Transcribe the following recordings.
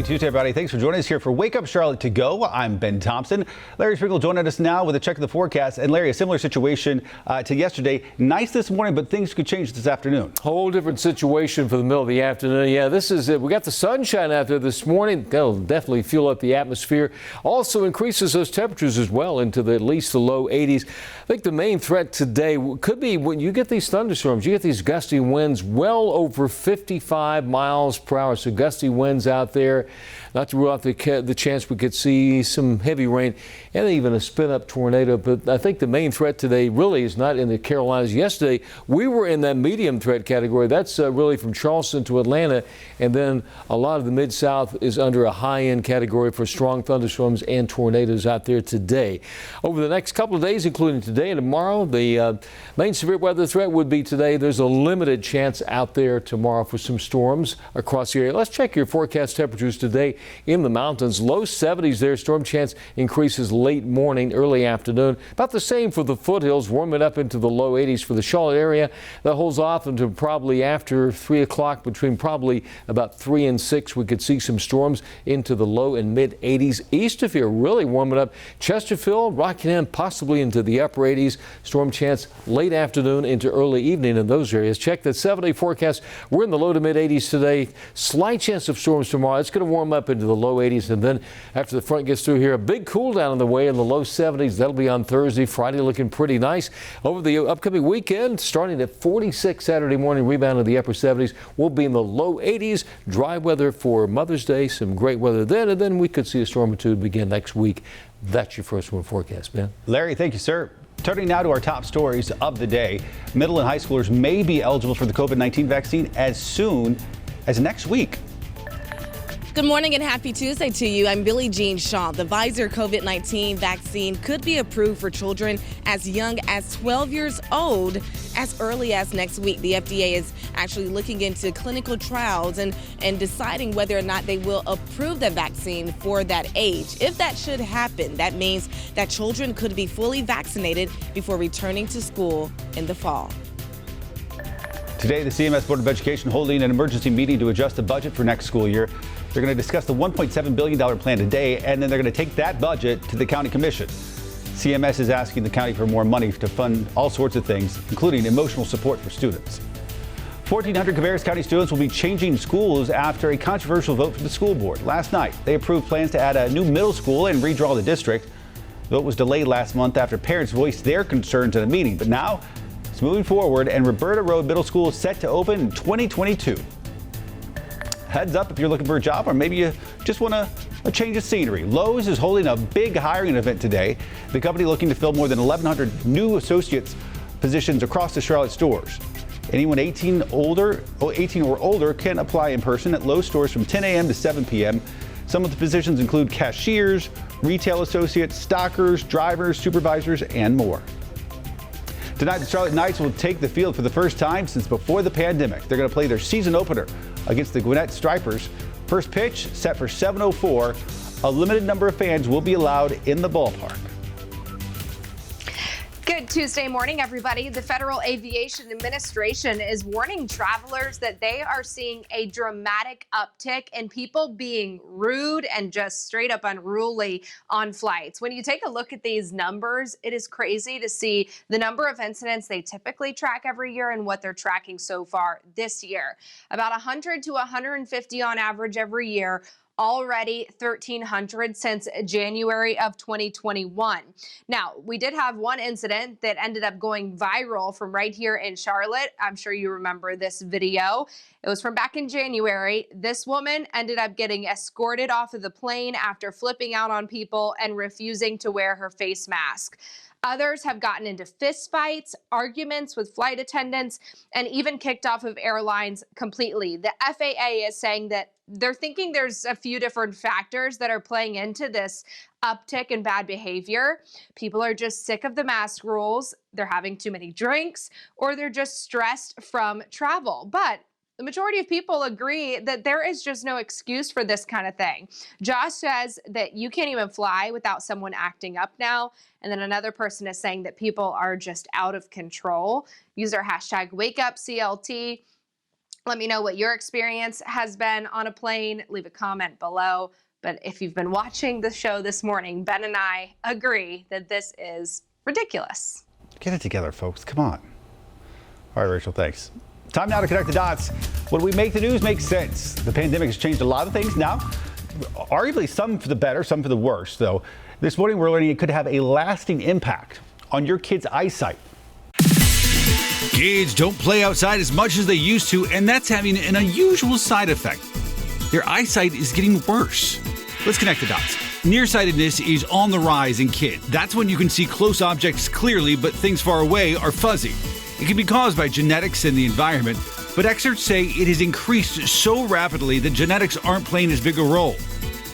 Happy Tuesday, everybody. Thanks for joining us here for Wake Up Charlotte to Go. I'm Ben Thompson. Larry Sprinkle joining us now with a check of the forecast. And Larry, a similar situation to yesterday. Nice this morning, but things could change this afternoon. Whole different situation for the middle of the afternoon. Yeah, this is it. We got the sunshine out there this morning. That'll definitely fuel up the atmosphere. Also increases those temperatures as well into at least the low 80s. I think the main threat today could be when you get these thunderstorms, you get these gusty winds well over 55 miles per hour. So gusty winds out there. Not to rule out the chance we could see some heavy rain and even a spin-up tornado. But I think the main threat today really is not in the Carolinas. Yesterday, we were in that medium threat category. That's really from Charleston to Atlanta. And then a lot of the Mid-South is under a high-end category for strong thunderstorms and tornadoes out there today. Over the next couple of days, including today and tomorrow, the main severe weather threat would be today. There's a limited chance out there tomorrow for some storms across the area. Let's check your forecast temperatures today in the mountains. Low 70s there. Storm chance increases late morning, early afternoon. About the same for the foothills, warming up into the low 80s for the Charlotte area. That holds off until probably after 3 o'clock. Between probably about 3 and 6, we could see some storms into the low and mid 80s. East of here, really warming up. Chesterfield, Rockingham, possibly into the upper 80s. Storm chance late afternoon into early evening in those areas. Check that 7-day forecast. We're in the low to mid 80s today. Slight chance of storms tomorrow. It's going to warm up into the low 80s, and then after the front gets through here, a big cool down on the way in the low 70s. That'll be on Thursday. Friday looking pretty nice. Over the upcoming weekend, starting at 46 Saturday morning, rebound to the upper 70s. We'll be in the low 80s. Dry weather for Mother's Day. Some great weather then, and then we could see a storm or two begin next week. That's your first one forecast, man. Larry, thank you, sir. Turning now to our top stories of the day. Middle and high schoolers may be eligible for the COVID-19 vaccine as soon as next week. Good morning and happy Tuesday to you. I'm Billie Jean Shaw. The Pfizer COVID-19 vaccine could be approved for children as young as 12 years old as early as next week. The FDA is actually looking into clinical trials and deciding whether or not they will approve the vaccine for that age. If that should happen, that means that children could be fully vaccinated before returning to school in the fall. Today, the CMS Board of Education holding an emergency meeting to adjust the budget for next school year. They're going to discuss the $1.7 billion plan today, and then they're going to take that budget to the county commission. CMS is asking the county for more money to fund all sorts of things, including emotional support for students. 1,400 Cabarrus County students will be changing schools after a controversial vote from the school board. Last night, they approved plans to add a new middle school and redraw the district. The vote was delayed last month after parents voiced their concerns at a meeting, but now it's moving forward, and Roberta Road Middle School is set to open in 2022. Heads up if you're looking for a job or maybe you just want a change of scenery. Lowe's is holding a big hiring event today. The company looking to fill more than 1,100 new associates positions across the Charlotte stores. Anyone 18 or older can apply in person at Lowe's stores from 10 a.m. to 7 p.m. Some of the positions include cashiers, retail associates, stockers, drivers, supervisors, and more. Tonight, the Charlotte Knights will take the field for the first time since before the pandemic. They're going to play their season opener against the Gwinnett Stripers. First pitch set for 7:04. A limited number of fans will be allowed in the ballpark. Good Tuesday morning, everybody. The Federal Aviation Administration is warning travelers that they are seeing a dramatic uptick in people being rude and just straight up unruly on flights. When you take a look at these numbers, it is crazy to see the number of incidents they typically track every year and what they're tracking so far this year. About 100 to 150 on average every year. Already 1,300 since January of 2021. Now, we did have one incident that ended up going viral from right here in Charlotte. I'm sure you remember this video. It was from back in January. This woman ended up getting escorted off of the plane after flipping out on people and refusing to wear her face mask. Others have gotten into fistfights, arguments with flight attendants, and even kicked off of airlines completely. The FAA is saying that they're thinking there's a few different factors that are playing into this uptick in bad behavior. People are just sick of the mask rules, they're having too many drinks, or they're just stressed from travel. But the majority of people agree that there is just no excuse for this kind of thing. Josh says that you can't even fly without someone acting up now. And then another person is saying that people are just out of control. User hashtag WakeUpCLT. Let me know what your experience has been on a plane. Leave a comment below. But if you've been watching the show this morning, Ben and I agree that this is ridiculous. Get it together, folks. Come on. All right, Rachel, thanks. Time now to connect the dots. When we make the news make sense. The pandemic has changed a lot of things now, arguably some for the better, some for the worse, though. This morning, we're learning it could have a lasting impact on your kids' eyesight. Kids don't play outside as much as they used to, and that's having an unusual side effect. Their eyesight is getting worse. Let's connect the dots. Nearsightedness is on the rise in kids. That's when you can see close objects clearly, but things far away are fuzzy. It can be caused by genetics and the environment, but experts say it has increased so rapidly that genetics aren't playing as big a role.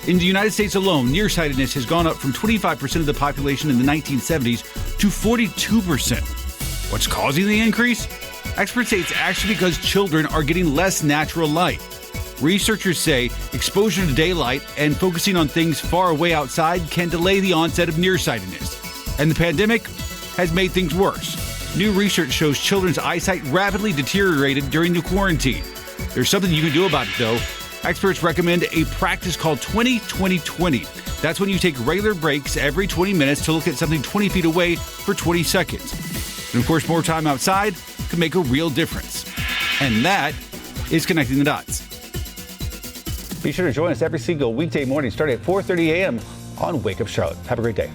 In the United States alone, nearsightedness has gone up from 25% of the population in the 1970s to 42%. What's causing the increase? Experts say it's actually because children are getting less natural light. Researchers say exposure to daylight and focusing on things far away outside can delay the onset of nearsightedness. And the pandemic has made things worse. New research shows children's eyesight rapidly deteriorated during the quarantine. There's something you can do about it, though. Experts recommend a practice called 20-20-20. That's when you take regular breaks every 20 minutes to look at something 20 feet away for 20 seconds. And of course, more time outside can make a real difference. And that is Connecting the Dots. Be sure to join us every single weekday morning starting at 4:30 a.m. on Wake Up Charlotte. Have a great day.